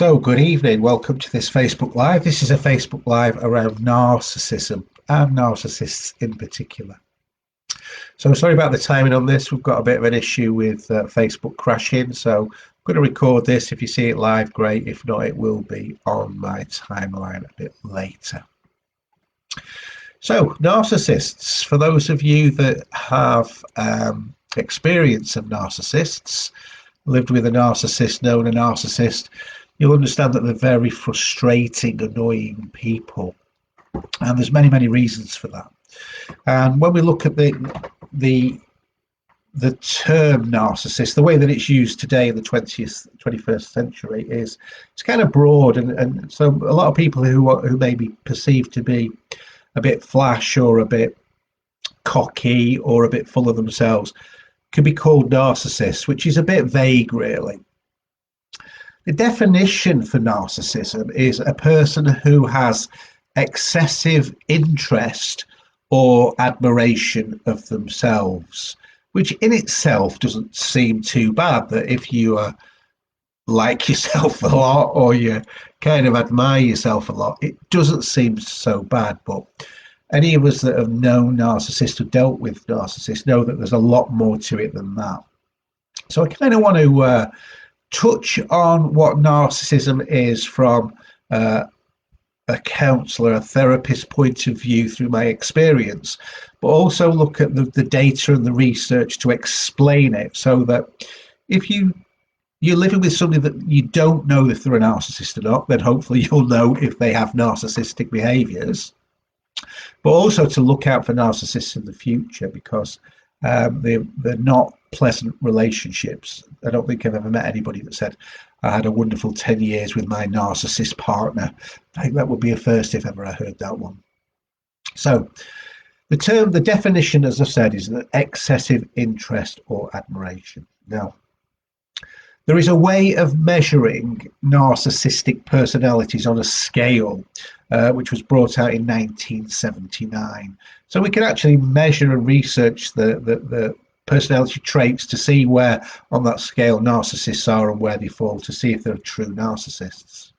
So, good evening. Welcome to this Facebook Live. This is a Facebook Live around narcissism and narcissists in particular. So, sorry about the timing on this. We've got a bit of an issue with Facebook crashing. So, I'm going to record this. If you see it live, great. If not, it will be on my timeline a bit later. So, narcissists. For those of you that have experience of narcissists, lived with a narcissist, known a narcissist, you'll understand that they're very frustrating, annoying people, and there's many reasons for that. And when we look at the term narcissist, the way that it's used today in the 21st century is it's kind of broad, and so a lot of people who may be perceived to be a bit flash or a bit cocky or a bit full of themselves could be called narcissists, which is a bit vague, really. The definition for narcissism is a person who has excessive interest or admiration of themselves, which in itself doesn't seem too bad. That if you like yourself a lot or you kind of admire yourself a lot, it doesn't seem so bad. But any of us that have known narcissists or dealt with narcissists know that there's a lot more to it than that. So I kind of want to touch on what narcissism is from a counsellor, a therapist point of view through my experience, but also look at the data and the research to explain it, so that if you're living with somebody that you don't know if they're a narcissist or not, then hopefully you'll know if they have narcissistic behaviours, but also to look out for narcissists in the future, because they're not pleasant relationships. I don't think I've ever met anybody that said, I had a wonderful 10 years with my narcissist partner. I think that would be a first if ever I heard that one. So the definition, as I've said, is that excessive interest or admiration. Now, there is a way of measuring narcissistic personalities on a scale, which was brought out in 1979. So we can actually measure and research the personality traits to see where on that scale narcissists are and where they fall, to see if they're true narcissists.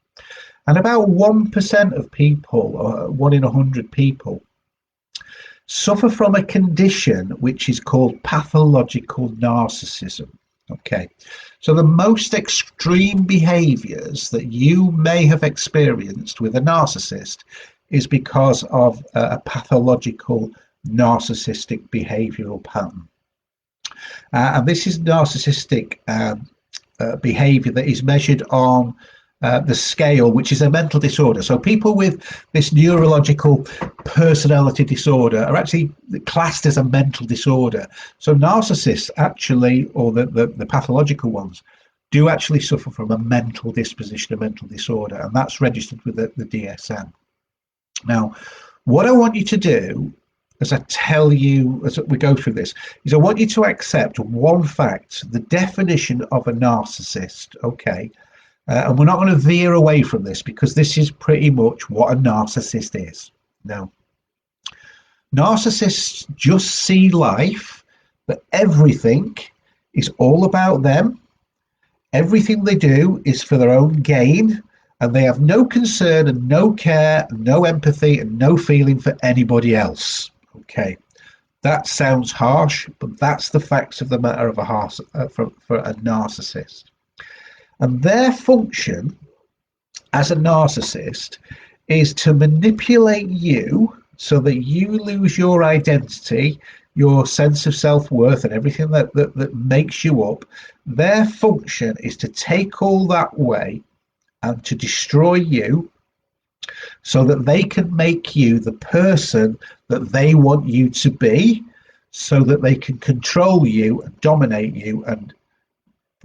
And about 1% of people, or 1 in 100 people, suffer from a condition which is called pathological narcissism. Okay, so the most extreme behaviours that you may have experienced with a narcissist is because of a pathological narcissistic behavioural pattern. And this is narcissistic behaviour that is measured on the scale, which is a mental disorder. So people with this neurological personality disorder are actually classed as a mental disorder. So narcissists actually, or the pathological ones, do actually suffer from a mental disposition, a mental disorder, and that's registered with the DSM. Now, what I want you to do, as I tell you as we go through this, is I want you to accept one fact, the definition of a narcissist, okay? And we're not going to veer away from this, because this is pretty much what a narcissist is. Now, narcissists just see life, that everything is all about them. Everything they do is for their own gain, and they have no concern and no care, and no empathy and no feeling for anybody else. Okay, that sounds harsh, but that's the facts of the matter of for a narcissist. And their function as a narcissist is to manipulate you so that you lose your identity, your sense of self-worth, and everything that makes you up. Their function is to take all that away and to destroy you, so that they can make you the person that they want you to be, so that they can control you and dominate you and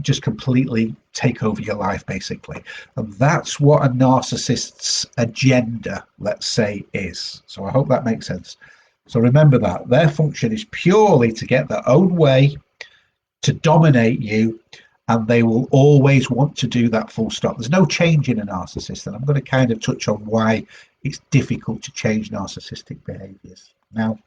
just completely take over your life, basically. And that's what a narcissist's agenda, let's say, is. So I hope that makes sense. So remember that their function is purely to get their own way, to dominate you, and they will always want to do that, full stop. There's no change in a narcissist, and I'm going to kind of touch on why it's difficult to change narcissistic behaviours. Now,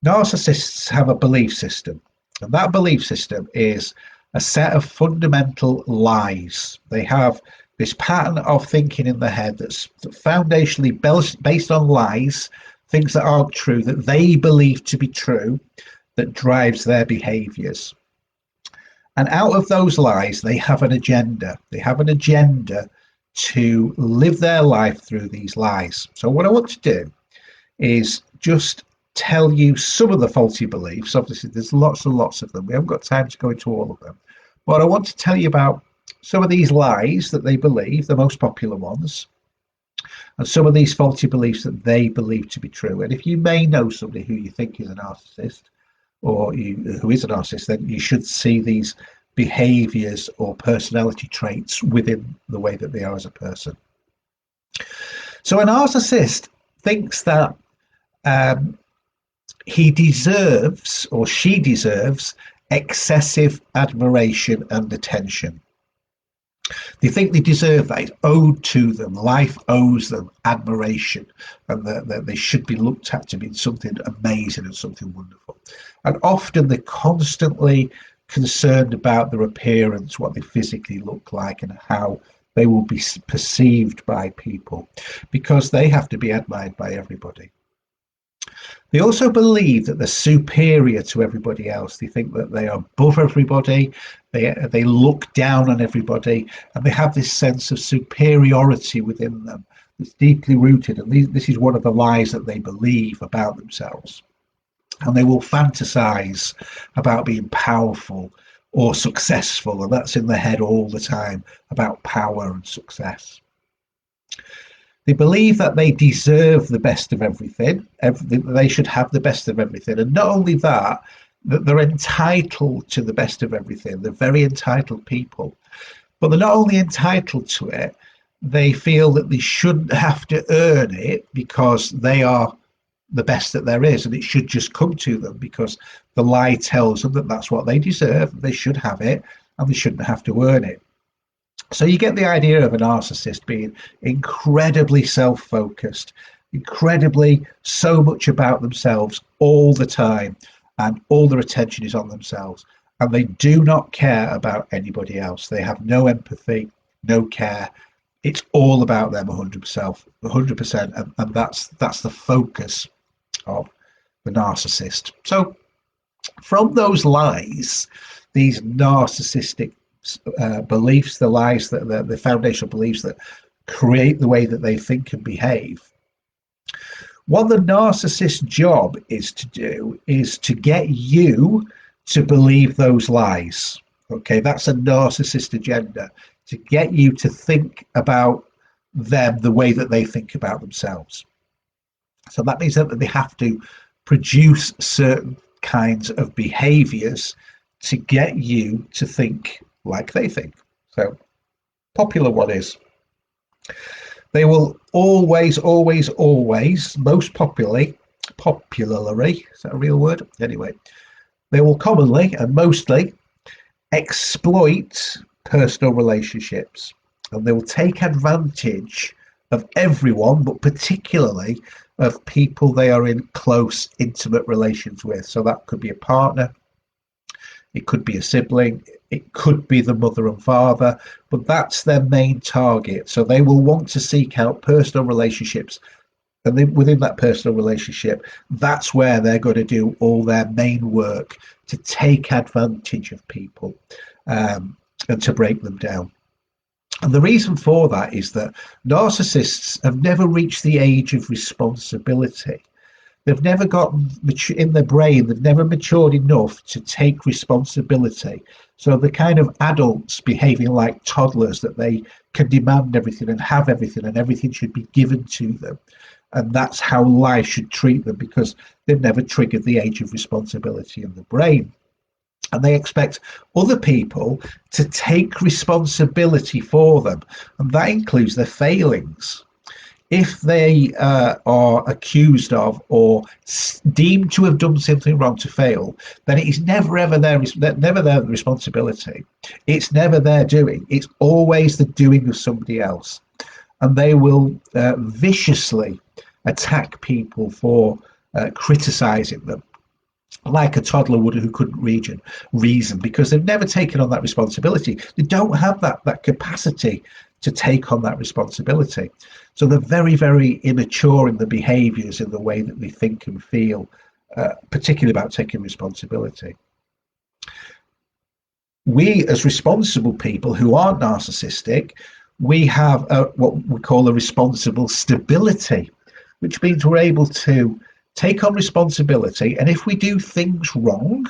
narcissists have a belief system, and that belief system is a set of fundamental lies. They have this pattern of thinking in the head that's foundationally based on lies, things that aren't true, that they believe to be true, that drives their behaviors. And out of those lies, they have an agenda. They have an agenda to live their life through these lies. So what I want to do is just tell you some of the faulty beliefs. Obviously, there's lots and lots of them. We haven't got time to go into all of them. But I want to tell you about some of these lies that they believe, the most popular ones, and some of these faulty beliefs that they believe to be true. And if you may know somebody who you think is a narcissist, or who is a narcissist, then you should see these behaviors or personality traits within the way that they are as a person. So a narcissist thinks that he deserves, or she deserves, excessive admiration and attention. They think they deserve that. It's owed to them. Life owes them admiration, and that they should be looked at to be something amazing and something wonderful. And often they're constantly concerned about their appearance, what they physically look like, and how they will be perceived by people, because they have to be admired by everybody. They also believe that they're superior to everybody else. They think that they are above everybody. They look down on everybody, and they have this sense of superiority within them that's deeply rooted. And this is one of the lies that they believe about themselves. And they will fantasize about being powerful or successful, and that's in their head all the time, about power and success. They believe that they deserve the best of everything. They should have the best of everything. And not only that, that they're entitled to the best of everything. They're very entitled people. But they're not only entitled to it, they feel that they shouldn't have to earn it because they are the best that there is, and it should just come to them because the lie tells them that that's what they deserve, they should have it, and they shouldn't have to earn it. So you get the idea of a narcissist being incredibly self-focused, incredibly so much about themselves all the time, and all their attention is on themselves. And they do not care about anybody else. They have no empathy, no care. It's all about them 100%, and that's the focus of the narcissist. So from those lies, these narcissistic beliefs, the lies, the foundational beliefs that create the way that they think and behave, what the narcissist's job is to do is to get you to believe those lies. Okay, that's a narcissist agenda, to get you to think about them the way that they think about themselves. So that means that they have to produce certain kinds of behaviors to get you to think like they think. So popular one is they will always, most popularly, is that a real word? Anyway, they will commonly and mostly exploit personal relationships, and they will take advantage of everyone, but particularly of people they are in close, intimate relations with. So that could be a partner, it could be a sibling, it could be the mother and father, but that's their main target. So they will want to seek out personal relationships, and then within that personal relationship, that's where they're going to do all their main work to take advantage of people and to break them down. And the reason for that is that narcissists have never reached the age of responsibility. They've never gotten in their brain, they've never matured enough to take responsibility. So the kind of adults behaving like toddlers, that they can demand everything and have everything and everything should be given to them. And that's how life should treat them, because they've never triggered the age of responsibility in the brain. And they expect other people to take responsibility for them. And that includes their failings. If they are accused of or deemed to have done something wrong, to fail, then it is never ever their responsibility. It's never their doing. It's always the doing of somebody else. And they will viciously attack people for criticizing them. like a toddler would who couldn't reason because they've never taken on that responsibility. They don't have that capacity to take on that responsibility. So they're very, very immature in the behaviours, in the way that they think and feel, particularly about taking responsibility. We, as responsible people who aren't narcissistic, we have what we call a responsible stability, which means we're able to take on responsibility, and if we do things wrong,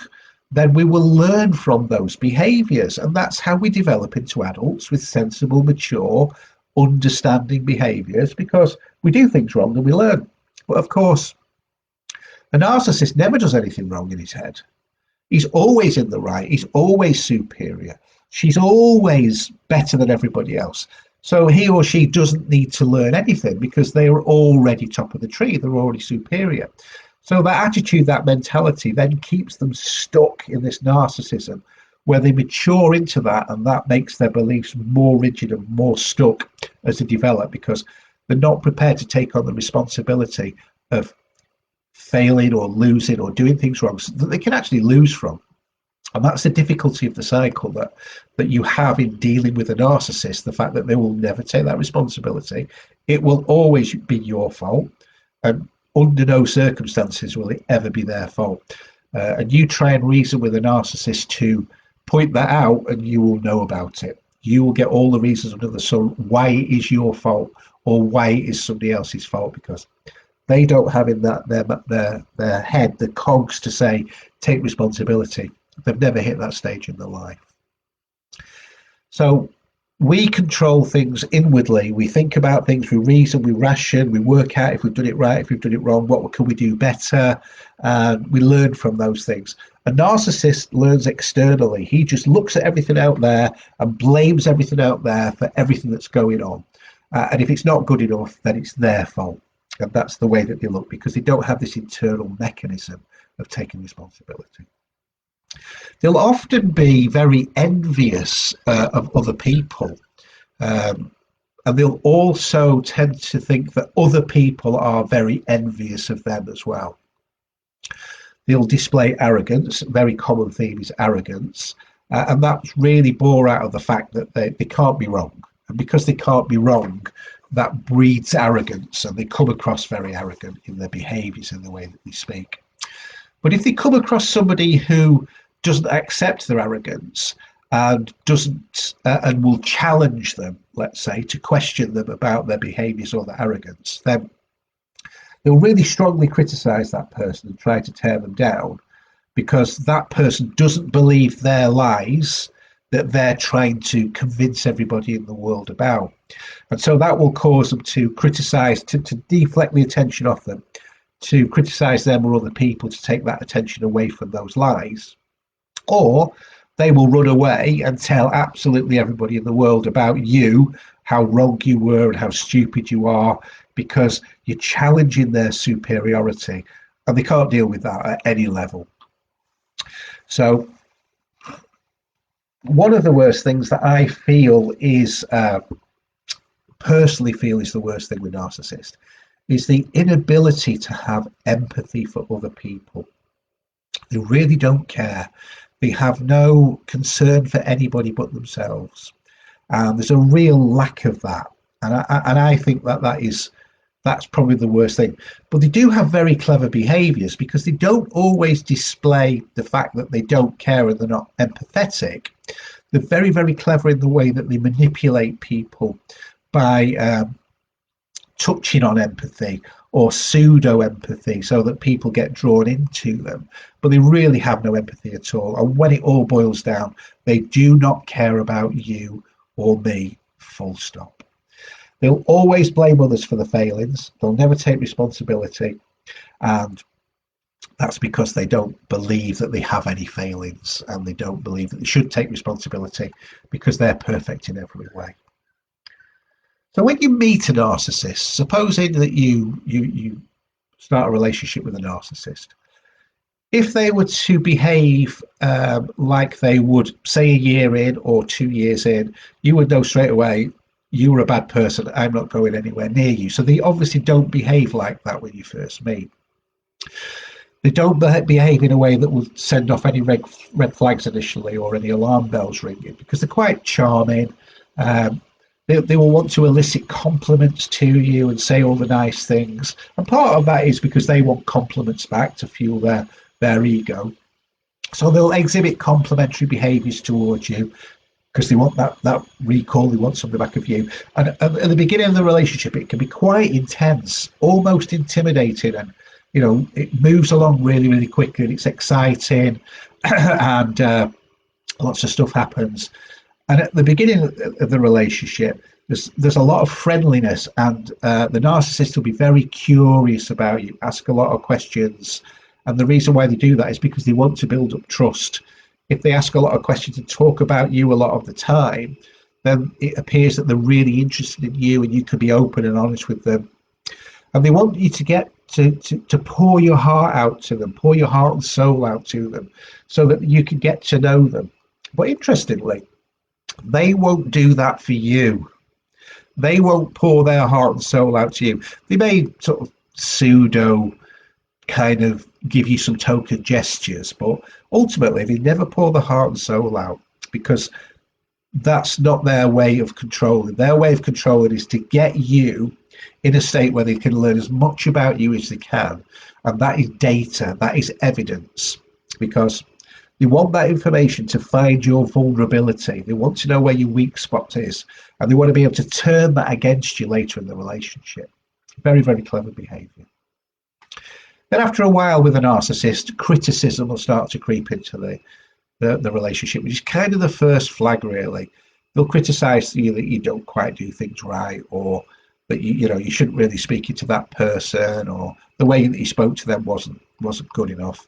then we will learn from those behaviours, and that's how we develop into adults with sensible, mature, understanding behaviours, because we do things wrong and we learn. But of course, a narcissist never does anything wrong in his head. He's always in the right, he's always superior, she's always better than everybody else. So he or she doesn't need to learn anything because they are already top of the tree, they're already superior. So that attitude, that mentality then keeps them stuck in this narcissism, where they mature into that, and that makes their beliefs more rigid and more stuck as they develop, because they're not prepared to take on the responsibility of failing or losing or doing things wrong that they can actually lose from. And that's the difficulty of the cycle that you have in dealing with a narcissist, the fact that they will never take that responsibility. It will always be your fault, and under no circumstances will it ever be their fault. And you try and reason with a narcissist to point that out, and you will know about it. You will get all the reasons under the sun why it is your fault or why it is somebody else's fault, because they don't have in that their head the cogs to say take responsibility. They've never hit that stage in their life. So we control things inwardly. We think about things, we reason, we ration, we work out if we've done it right, if we've done it wrong, what can we do better, and we learn from those things. A narcissist learns externally. He just looks at everything out there and blames everything out there for everything that's going on. And if it's not good enough, then it's their fault. And that's the way that they look, because they don't have this internal mechanism of taking responsibility. They'll often be very envious of other people, and they'll also tend to think that other people are very envious of them as well. They'll display arrogance. A very common theme is arrogance, and that's really born out of the fact that they can't be wrong. And because they can't be wrong, that breeds arrogance, and they come across very arrogant in their behaviours, in the way that they speak. But if they come across somebody who doesn't accept their arrogance and doesn't and will challenge them, let's say, to question them about their behaviours or their arrogance, then they'll really strongly criticise that person and try to tear them down, because that person doesn't believe their lies that they're trying to convince everybody in the world about. And so that will cause them to criticise, to deflect the attention off them, to criticise them or other people, to take that attention away from those lies. Or they will run away and tell absolutely everybody in the world about you, how wrong you were and how stupid you are, because you're challenging their superiority, and they can't deal with that at any level. So one of the worst things that I feel is, personally feel is the worst thing with narcissists, is the inability to have empathy for other people. They really don't care. They have no concern for anybody but themselves. And there's a real lack of that. And I think that's probably the worst thing. But they do have very clever behaviours, because they don't always display the fact that they don't care and they're not empathetic. They're very, very clever in the way that they manipulate people by touching on empathy or pseudo-empathy, so that people get drawn into them. But they really have no empathy at all. And when it all boils down, they do not care about you or me, full stop. They'll always blame others for the failings. They'll never take responsibility. And that's because they don't believe that they have any failings, and they don't believe that they should take responsibility, because they're perfect in every way. So when you meet a narcissist, supposing that you start a relationship with a narcissist, if they were to behave like they would, say, a year in or 2 years in, you would know straight away, you were a bad person, I'm not going anywhere near you. So they obviously don't behave like that when you first meet. They don't behave in a way that will send off any red flags initially or any alarm bells ringing, because they're quite charming. Um, they will want to elicit compliments to you and say all the nice things. And part of that is because they want compliments back to fuel their ego. So they'll exhibit complimentary behaviours towards you because they want that recall, they want something back of you. And at the beginning of the relationship, it can be quite intense, almost intimidating, and it moves along really, really quickly, and it's exciting, and lots of stuff happens. And at the beginning of the relationship, there's a lot of friendliness, and the narcissist will be very curious about you, ask a lot of questions. And the reason why they do that is because they want to build up trust. If they ask a lot of questions and talk about you a lot of the time, then it appears that they're really interested in you, and you can be open and honest with them. And they want you to get to pour your heart out to them, pour your heart and soul out to them, so that you can get to know them. But interestingly, they won't do that for you. They won't pour their heart and soul out to you. They may sort of pseudo kind of give you some token gestures, but ultimately they never pour the heart and soul out, because that's not their way of controlling. Their way of controlling is to get you in a state where they can learn as much about you as they can, and that is data, that is evidence, because they want that information to find your vulnerability. They want to know where your weak spot is, and they want to be able to turn that against you later in the relationship. Very, very clever behaviour. Then after a while with a narcissist, criticism will start to creep into the relationship, which is kind of the first flag, really. They'll criticise you that you don't quite do things right, or that you shouldn't really speak to that person, or the way that you spoke to them wasn't good enough.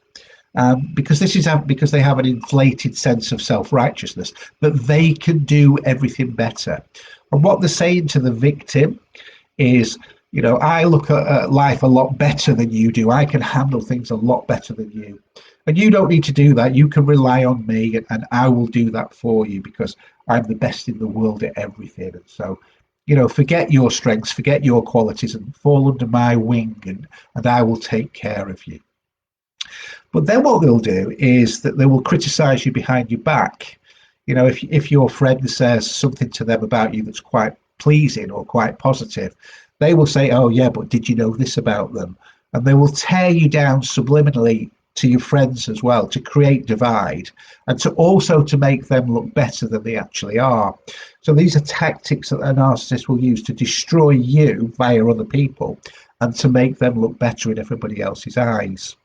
Because they have an inflated sense of self-righteousness, that they can do everything better. And what they're saying to the victim is, I look at life a lot better than you do. I can handle things a lot better than you. And you don't need to do that. You can rely on me, and I will do that for you, because I'm the best in the world at everything. And so, forget your strengths, forget your qualities, and fall under my wing, and I will take care of you. But then what they'll do is that they will criticize you behind your back. If your friend says something to them about you that's quite pleasing or quite positive, they will say, oh yeah, but did you know this about them? And they will tear you down subliminally to your friends as well, to create divide, and to make them look better than they actually are. So these are tactics that a narcissist will use to destroy you via other people, and to make them look better in everybody else's eyes.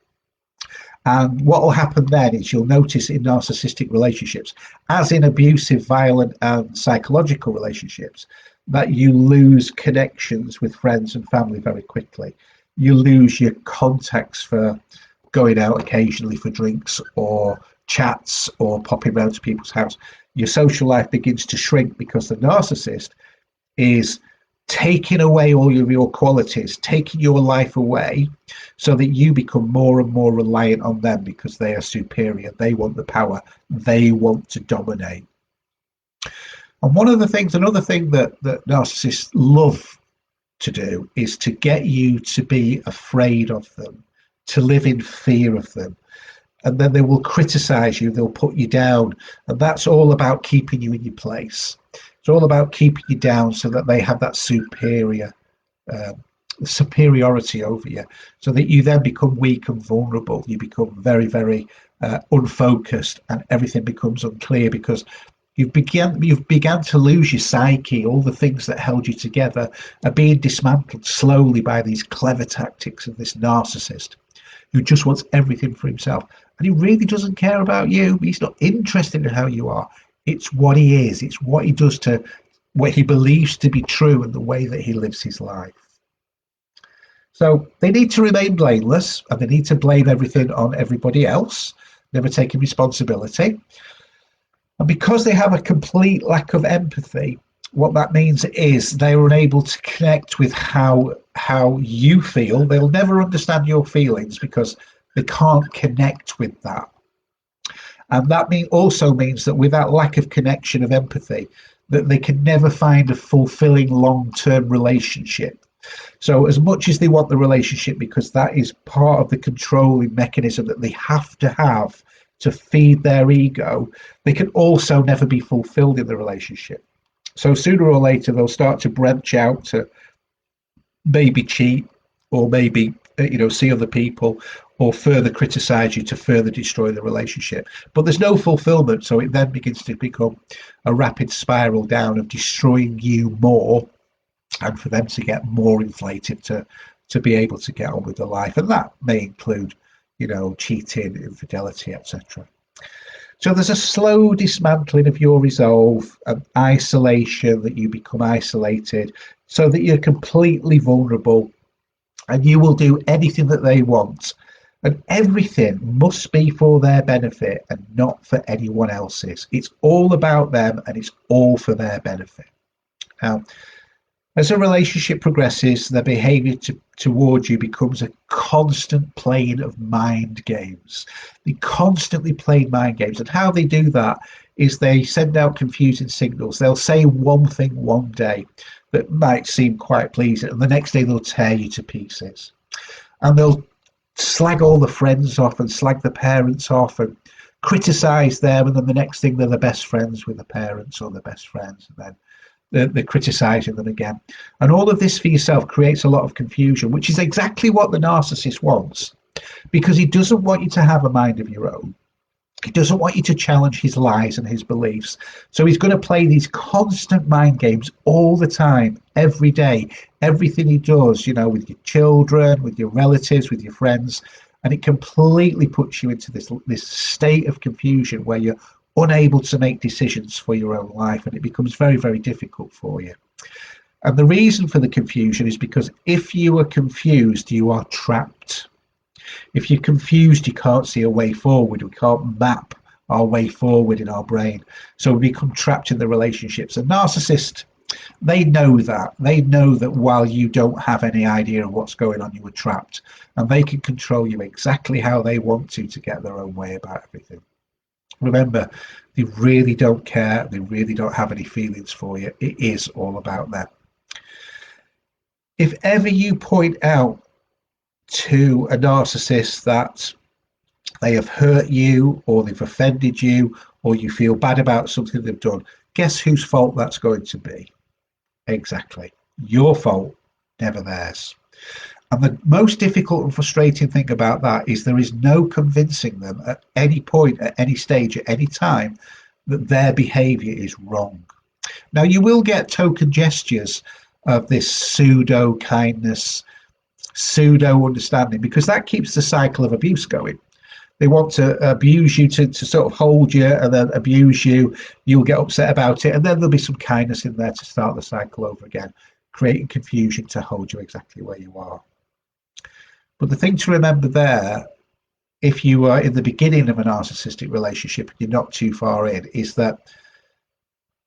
And what will happen then is, you'll notice in narcissistic relationships, as in abusive, violent, and psychological relationships, that you lose connections with friends and family very quickly. You lose your contacts for going out occasionally for drinks or chats or popping round to people's house. Your social life begins to shrink, because the narcissist is taking away all of your qualities, taking your life away, so that you become more and more reliant on them, because they are superior. They want the power. They want to dominate. And another thing that narcissists love to do is to get you to be afraid of them, to live in fear of them. And then they will criticize you, they'll put you down. And that's all about keeping you in your place. It's all about keeping you down, so that they have that superiority over you, so that you then become weak and vulnerable. You become very, very unfocused, and everything becomes unclear, because you've began to lose your psyche. All the things that held you together are being dismantled slowly by these clever tactics of this narcissist, who just wants everything for himself. And he really doesn't care about you. He's not interested in how you are. It's what he is. It's what he does, to what he believes to be true, and the way that he lives his life. So they need to remain blameless, and they need to blame everything on everybody else, never taking responsibility. And because they have a complete lack of empathy, what that means is they're unable to connect with how you feel. They'll never understand your feelings, because they can't connect with that. And that also means that with that lack of connection of empathy, that they can never find a fulfilling long-term relationship So as much as they want the relationship, because that is part of the controlling mechanism that they have to feed their ego, they can also never be fulfilled in the relationship. So sooner or later, they'll start to branch out to maybe cheat, or maybe see other people, or further criticize you to further destroy the relationship. But there's no fulfillment, so it then begins to become a rapid spiral down of destroying you more, and for them to get more inflated to be able to get on with their life. And that may include cheating, infidelity, etc. So there's a slow dismantling of your resolve and isolation, that you become isolated so that you're completely vulnerable, and you will do anything that they want. And everything must be for their benefit and not for anyone else's. It's all about them and it's all for their benefit. Now, as a relationship progresses, their behaviour towards you becomes a constant playing of mind games. They constantly play mind games, and how they do that is they send out confusing signals. They'll say one thing one day that might seem quite pleasing, and the next day they'll tear you to pieces. And they'll slag all the friends off and slag the parents off and criticise them, and then the next thing they're the best friends with the parents or the best friends, and then they're criticising them again. And all of this for yourself creates a lot of confusion, which is exactly what the narcissist wants, because he doesn't want you to have a mind of your own. He doesn't want you to challenge his lies and his beliefs. So he's going to play these constant mind games all the time, every day, everything he does, with your children, with your relatives, with your friends. And it completely puts you into this state of confusion where you're unable to make decisions for your own life, and it becomes very, very difficult for you. And the reason for the confusion is because if you are confused, you are trapped. If you're confused, you can't see a way forward. We can't map our way forward in our brain. So we become trapped in the relationships. And narcissists, they know that. They know that while you don't have any idea of what's going on, you are trapped. And they can control you exactly how they want to get their own way about everything. Remember, they really don't care. They really don't have any feelings for you. It is all about them. If ever you point out to a narcissist that they have hurt you, or they've offended you, or you feel bad about something they've done, guess whose fault that's going to be? Exactly. Your fault, never theirs. And the most difficult and frustrating thing about that is there is no convincing them at any point, at any stage, at any time, that their behaviour is wrong. Now, you will get token gestures of this pseudo kindness, pseudo understanding, because that keeps the cycle of abuse going. They want to abuse you to sort of hold you, and then abuse you. You'll get upset about it, and then there'll be some kindness in there to start the cycle over again, creating confusion to hold you exactly where you are. But the thing to remember there, if you are in the beginning of a narcissistic relationship and you're not too far in, is that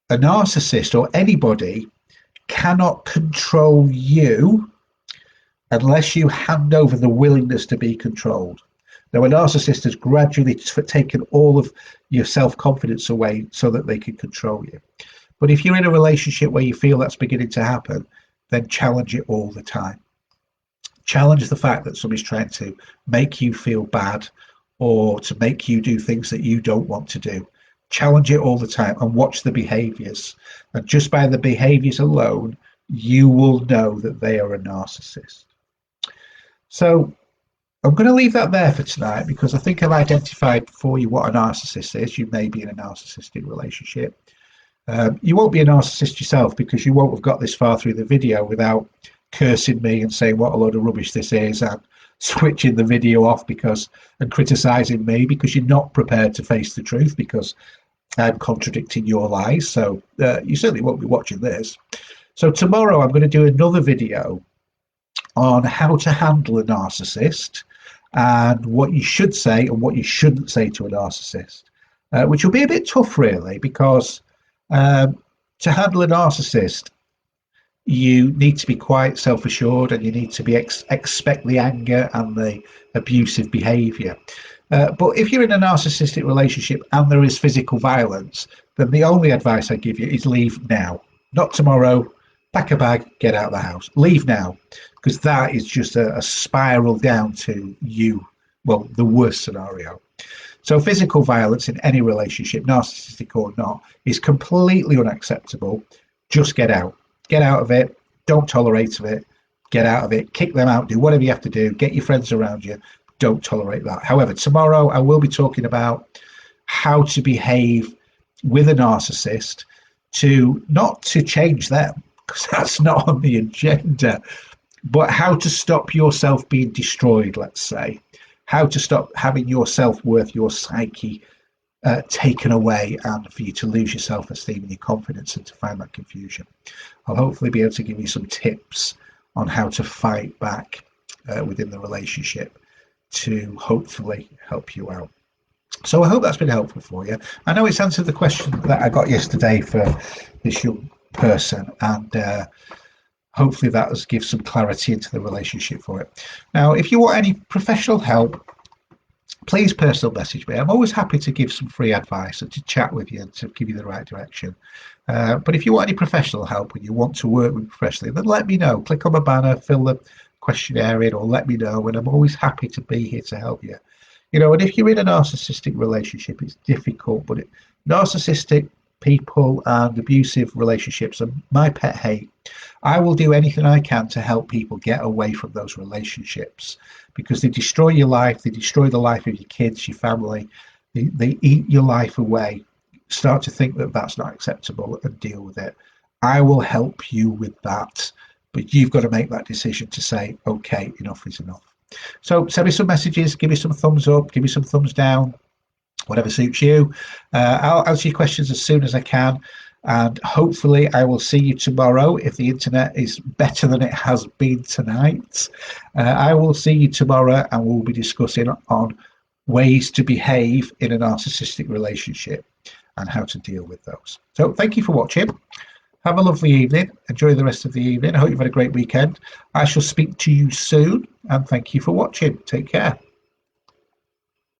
a narcissist or anybody cannot control you unless you hand over the willingness to be controlled. Now, a narcissist has gradually taken all of your self-confidence away so that they can control you. But if you're in a relationship where you feel that's beginning to happen, then challenge it all the time. Challenge the fact that somebody's trying to make you feel bad, or to make you do things that you don't want to do. Challenge it all the time and watch the behaviours. And just by the behaviours alone, you will know that they are a narcissist. So I'm going to leave that there for tonight, because I think I've identified for you what a narcissist is. You may be in a narcissistic relationship. You won't be a narcissist yourself, because you won't have got this far through the video without cursing me and saying what a load of rubbish this is, and switching the video off and criticising me because you're not prepared to face the truth, because I'm contradicting your lies. So you certainly won't be watching this. So tomorrow I'm going to do another video on how to handle a narcissist, and what you should say and what you shouldn't say to a narcissist, which will be a bit tough, really, because to handle a narcissist, you need to be quite self-assured, and you need to be expect the anger and the abusive behaviour. But if you're in a narcissistic relationship and there is physical violence, then the only advice I give you is leave now. Not tomorrow, pack a bag, get out of the house, leave now, because that is just a spiral down to you, well, the worst scenario. So physical violence in any relationship, narcissistic or not, is completely unacceptable. Just get out of it, don't tolerate it, get out of it, kick them out, do whatever you have to do, get your friends around you, don't tolerate that. However, tomorrow I will be talking about how to behave with a narcissist, to not to change them, because that's not on the agenda, but how to stop yourself being destroyed, let's say, how to stop having your self-worth, your psyche taken away, and for you to lose your self-esteem and your confidence and to find that confusion. I'll hopefully be able to give you some tips on how to fight back within the relationship to hopefully help you out. So I hope that's been helpful for you. I know it's answered the question that I got yesterday for this young person, and hopefully that has given some clarity into the relationship for it. Now, if you want any professional help, please personal message me. I'm always happy to give some free advice and to chat with you and to give you the right direction. But if you want any professional help and you want to work with professionally, then let me know. Click on my banner, fill the questionnaire in, or let me know, and I'm always happy to be here to help you. You know, and if you're in a narcissistic relationship, it's difficult, but narcissistic people and abusive relationships are my pet hate. I will do anything I can to help people get away from those relationships, because they destroy your life, they destroy the life of your kids, your family, they eat your life away. Start to think that that's not acceptable and deal with it. I will help you with that, but you've got to make that decision to say, okay, enough is enough. So send me some messages, give me some thumbs up, give me some thumbs down, whatever suits you. I'll answer your questions as soon as I can, and hopefully I will see you tomorrow if the internet is better than it has been tonight. I will see you tomorrow, and we'll be discussing on ways to behave in a narcissistic relationship and how to deal with those. So thank you for watching. Have a lovely evening. Enjoy the rest of the evening. I hope you've had a great weekend. I shall speak to you soon, and thank you for watching. Take care.